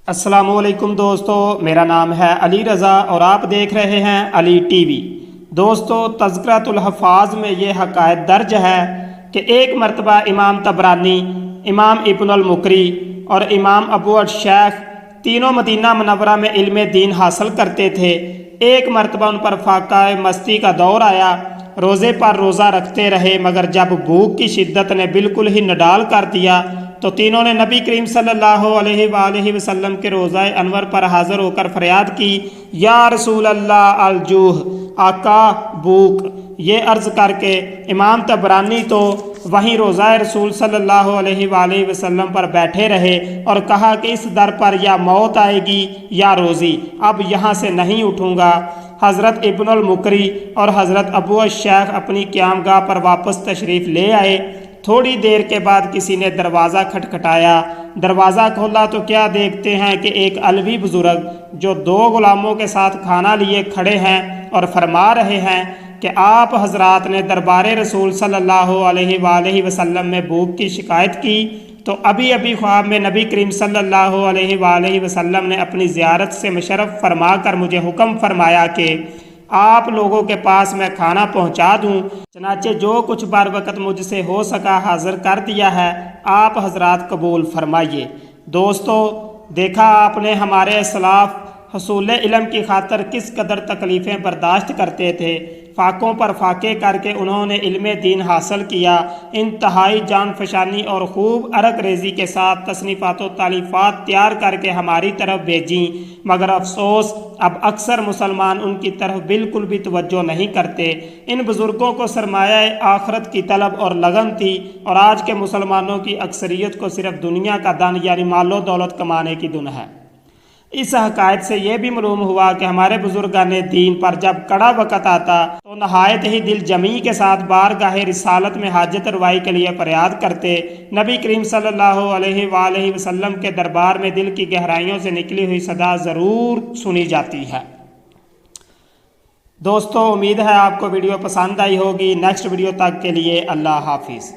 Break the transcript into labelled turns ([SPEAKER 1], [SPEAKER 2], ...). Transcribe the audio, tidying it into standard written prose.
[SPEAKER 1] السلام علیکم دوستو، میرا نام ہے علی رضا اور آپ دیکھ رہے ہیں علی ٹی وی۔ دوستو، تذکرۃ الحفاظ میں یہ حقائق درج ہے کہ ایک مرتبہ امام طبرانی، امام ابن المقری اور امام ابو الشیخ تینوں مدینہ منورہ میں علم دین حاصل کرتے تھے۔ ایک مرتبہ ان پر فاقہ مستی کا دور آیا، روزے پر روزہ رکھتے رہے، مگر جب بھوک کی شدت نے بالکل ہی نڈال کر دیا تو تینوں نے نبی کریم صلی اللہ علیہ وآلہ وسلم کے روضہ انور پر حاضر ہو کر فریاد کی، یا رسول اللہ الجوع، آقا بھوک۔ یہ عرض کر کے امام طبرانی تو وہیں روضہ رسول صلی اللہ علیہ وآلہ وسلم پر بیٹھے رہے اور کہا کہ اس در پر یا موت آئے گی یا روزی، اب یہاں سے نہیں اٹھوں گا۔ حضرت ابن المقری اور حضرت ابو الشیخ اپنی قیام گاہ پر واپس تشریف لے آئے۔ تھوڑی دیر کے بعد کسی نے دروازہ کھٹکھٹایا۔ دروازہ کھولا تو کیا دیکھتے ہیں کہ ایک علوی بزرگ جو دو غلاموں کے ساتھ کھانا لیے کھڑے ہیں اور فرما رہے ہیں کہ آپ حضرات نے دربار رسول صلی اللہ علیہ وآلہ وسلم میں بھوک کی شکایت کی تو ابھی خواب میں نبی کریم صلی اللہ علیہ وآلہ وسلم نے اپنی زیارت سے مشرف فرما کر مجھے حکم فرمایا کہ آپ لوگوں کے پاس میں کھانا پہنچا دوں۔ چنانچہ جو کچھ بر وقت مجھ سے ہو سکا حاضر کر دیا ہے، آپ حضرات قبول فرمائیے۔ دوستو، دیکھا آپ نے ہمارے اسلاف حصول علم کی خاطر کس قدر تکلیفیں برداشت کرتے تھے۔ فاقوں پر فاقے کر کے انہوں نے علم دین حاصل کیا، انتہائی جان فشانی اور خوب عرق ریزی کے ساتھ تصنیفات و تالیفات تیار کر کے ہماری طرف بھیجیں، مگر افسوس اب اکثر مسلمان ان کی طرف بالکل بھی توجہ نہیں کرتے۔ ان بزرگوں کو سرمایہ آخرت کی طلب اور لگن تھی، اور آج کے مسلمانوں کی اکثریت کو صرف دنیا کا دن یعنی مال و دولت کمانے کی دھن ہے۔ اس حقائق سے یہ بھی معلوم ہوا کہ ہمارے بزرگان دین پر جب کڑا وقت آتا تو نہایت ہی دل جمی کے ساتھ بارگاہ رسالت میں حاجت روائی کے لیے فریاد کرتے۔ نبی کریم صلی اللہ علیہ وآلہ وسلم کے دربار میں دل کی گہرائیوں سے نکلی ہوئی صدا ضرور سنی جاتی ہے۔ دوستو، امید ہے آپ کو ویڈیو پسند آئی ہوگی۔ نیکسٹ ویڈیو تک کے لیے اللہ حافظ۔